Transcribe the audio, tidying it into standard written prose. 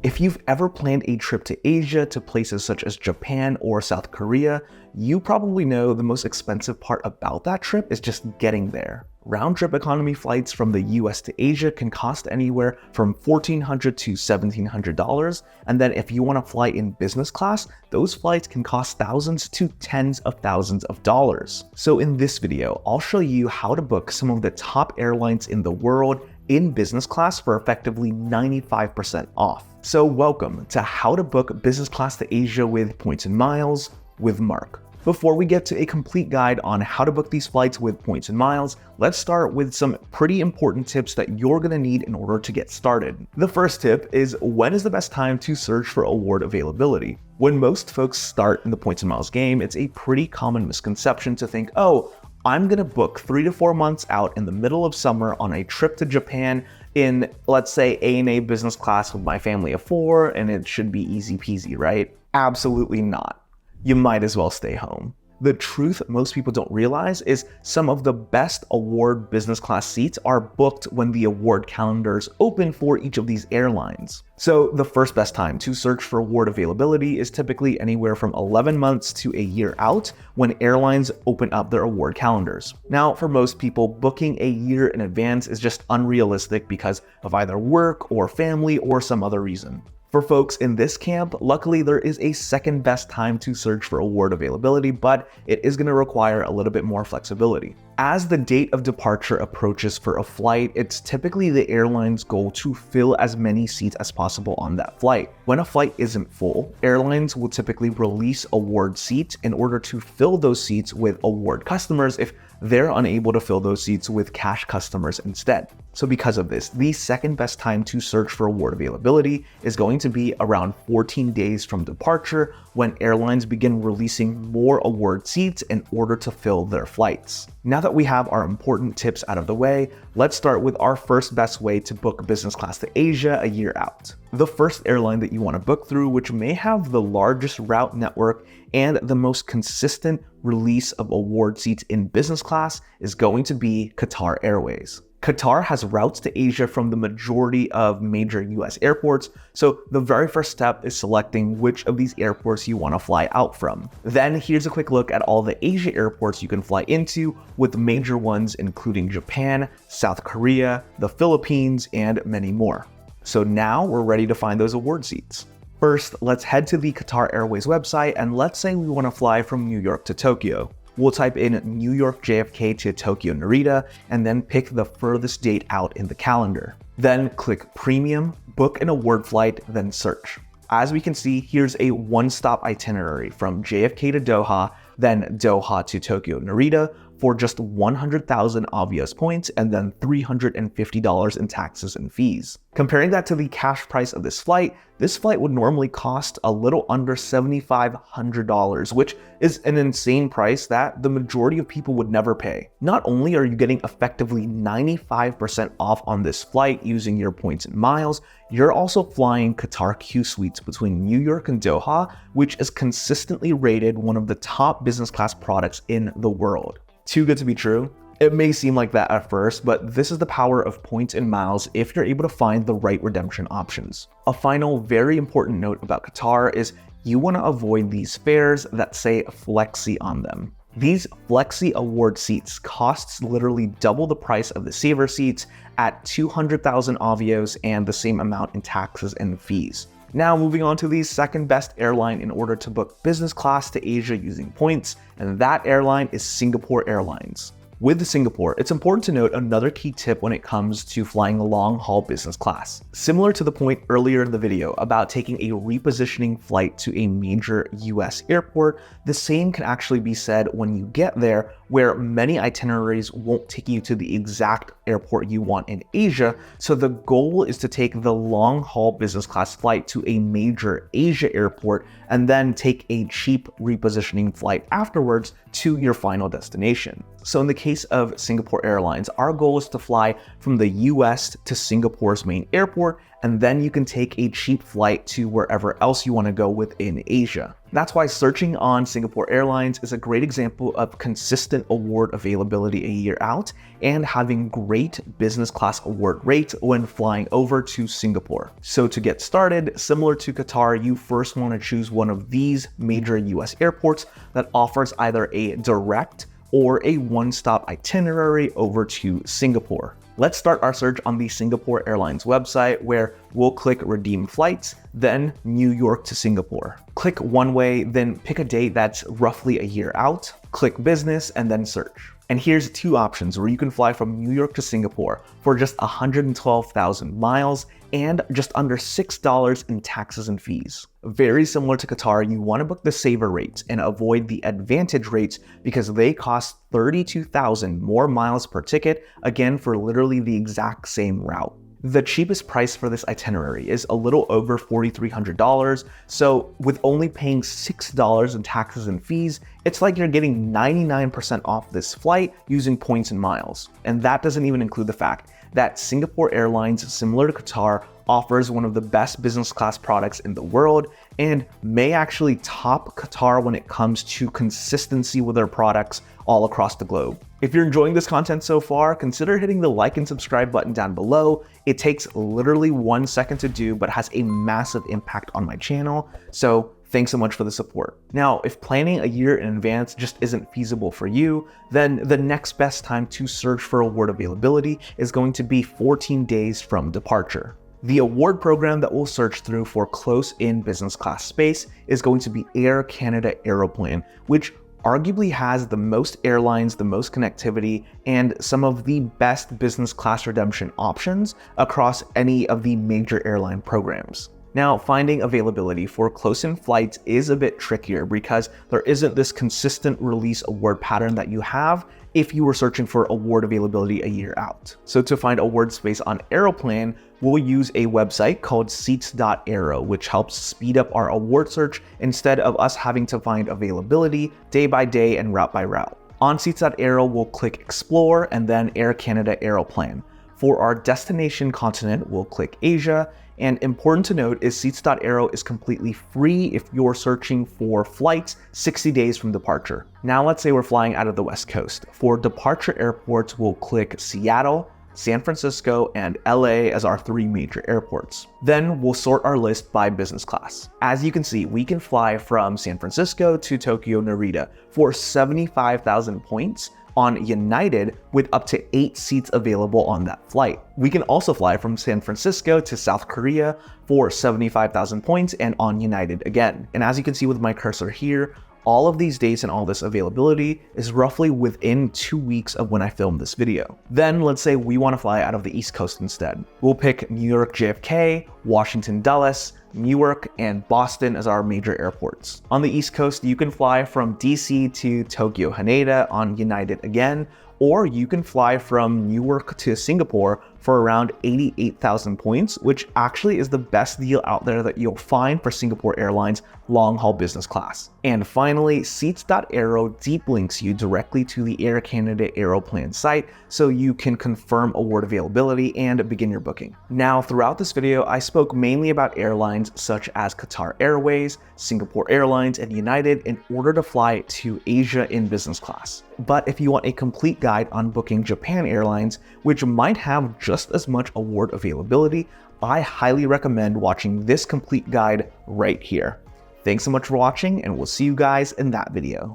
If you've ever planned a trip to Asia to places such as Japan or South Korea, you probably know the most expensive part about that trip is just getting there. Round-trip economy flights from the US to Asia can cost anywhere from $1,400 to $1,700, and then if you want to fly in business class, those flights can cost thousands to tens of thousands of dollars. So in this video, I'll show you how to book some of the top airlines in the world in business class for effectively 95% off. So welcome to How to Book Business Class to Asia with Points and Miles with Mark. Before we get to a complete guide on how to book these flights with points and miles, let's start with some pretty important tips that you're going to need in order to get started. The first tip is, when is the best time to search for award availability? When most folks start in the points and miles game, it's a pretty common misconception to think, oh, I'm going to book 3 to 4 months out in the middle of summer on a trip to Japan in, let's say, ANA business class with my family of 4, and it should be easy peasy, right? Absolutely not. You might as well stay home. The truth most people don't realize is some of the best award business class seats are booked when the award calendars open for each of these airlines. So the first best time to search for award availability is typically anywhere from 11 months to a year out when airlines open up their award calendars. Now, for most people, booking a year in advance is just unrealistic because of either work or family or some other reason. For folks in this camp, luckily there is a second best time to search for award availability, but it is going to require a little bit more flexibility. As the date of departure approaches for a flight, it's typically the airline's goal to fill as many seats as possible on that flight. When a flight isn't full, airlines will typically release award seats in order to fill those seats with award customers if they're unable to fill those seats with cash customers instead. So because of this, the second best time to search for award availability is going to be around 14 days from departure, when airlines begin releasing more award seats in order to fill their flights. Now that we have our important tips out of the way, let's start with our first best way to book business class to Asia a year out. The first airline that you want to book through, which may have the largest route network and the most consistent release of award seats in business class, is going to be Qatar Airways. Qatar has routes to Asia from the majority of major US airports, so the very first step is selecting which of these airports you want to fly out from. Then here's a quick look at all the Asia airports you can fly into, with major ones including Japan, South Korea, the Philippines, and many more. So now we're ready to find those award seats. First, let's head to the Qatar Airways website, and let's say we want to fly from New York to Tokyo. We'll type in New York JFK to Tokyo Narita, and then pick the furthest date out in the calendar. Then click Premium, book an award flight, then search. As we can see, here's a one-stop itinerary from JFK to Doha, then Doha to Tokyo Narita, for just 100,000 Avios points and then $350 in taxes and fees. Comparing that to the cash price of this flight would normally cost a little under $7,500, which is an insane price that the majority of people would never pay. Not only are you getting effectively 95% off on this flight using your points and miles, you're also flying Qatar Q Suites between New York and Doha, which is consistently rated one of the top business class products in the world. Too good to be true? It may seem like that at first, but this is the power of points and miles if you're able to find the right redemption options. A final very important note about Qatar is you want to avoid these fares that say Flexi on them. These Flexi award seats costs literally double the price of the Saver seats at 200,000 Avios and the same amount in taxes and fees. Now moving on to the second best airline in order to book business class to Asia using points, and that airline is Singapore Airlines. With Singapore, it's important to note another key tip when it comes to flying long-haul business class. Similar to the point earlier in the video about taking a repositioning flight to a major US airport, the same can actually be said when you get there, where many itineraries won't take you to the exact airport you want in Asia, so the goal is to take the long-haul business class flight to a major Asia airport and then take a cheap repositioning flight afterwards to your final destination. So in the case of Singapore Airlines, our goal is to fly from the US to Singapore's main airport, and then you can take a cheap flight to wherever else you want to go within Asia. That's why searching on Singapore Airlines is a great example of consistent award availability a year out and having great business class award rates when flying over to Singapore. So to get started, similar to Qatar, you first want to choose one of these major US airports that offers either a direct or a one-stop itinerary over to Singapore. Let's start our search on the Singapore Airlines website, where we'll click Redeem Flights, then New York to Singapore. Click One Way, then pick a date that's roughly a year out. Click Business and then Search. And here's two options where you can fly from New York to Singapore for just 112,000 miles and just under $6 in taxes and fees. Very similar to Qatar, you want to book the saver rates and avoid the advantage rates because they cost 32,000 more miles per ticket, again for literally the exact same route. The cheapest price for this itinerary is a little over $4,300, so with only paying $6 in taxes and fees, it's like you're getting 99% off this flight using points and miles. And that doesn't even include the fact that Singapore Airlines, similar to Qatar, offers one of the best business class products in the world and may actually top Qatar when it comes to consistency with their products all across the globe. If you're enjoying this content so far, consider hitting the like and subscribe button down below. It takes literally 1 second to do, but has a massive impact on my channel. So thanks so much for the support. Now, if planning a year in advance just isn't feasible for you, then the next best time to search for award availability is going to be 14 days from departure. The award program that we'll search through for close-in business class space is going to be Air Canada Aeroplan, which arguably has the most airlines, the most connectivity, and some of the best business class redemption options across any of the major airline programs. Now, finding availability for close-in flights is a bit trickier because there isn't this consistent release award pattern that you have if you were searching for award availability a year out. So to find award space on Aeroplan, we'll use a website called seats.aero, which helps speed up our award search instead of us having to find availability day by day and route by route. On seats.aero, we'll click Explore and then Air Canada Aeroplan. For our destination continent, we'll click Asia. And important to note is seats.aero is completely free if you're searching for flights 60 days from departure. Now let's say we're flying out of the West Coast. For departure airports, we'll click Seattle, San Francisco, and LA as our 3 major airports. Then we'll sort our list by business class. As you can see, we can fly from San Francisco to Tokyo Narita for 75,000 points on United with up to 8 seats available on that flight. We can also fly from San Francisco to South Korea for 75,000 points and on United again. And as you can see with my cursor here, all of these dates and all this availability is roughly within 2 weeks of when I filmed this video. Then let's say we want to fly out of the East Coast instead. We'll pick New York JFK, Washington Dulles, Newark, and Boston as our major airports. On the East Coast, you can fly from DC to Tokyo Haneda on United again, or you can fly from Newark to Singapore for around 88,000 points, which actually is the best deal out there that you'll find for Singapore Airlines long-haul business class. And finally, seats.aero deep links you directly to the Air Canada Aeroplan site so you can confirm award availability and begin your booking. Now, throughout this video, I spoke mainly about airlines such as Qatar Airways, Singapore Airlines, and United in order to fly to Asia in business class. But if you want a complete guide on booking Japan Airlines, which might have just as much award availability, I highly recommend watching this complete guide right here. Thanks so much for watching, and we'll see you guys in that video.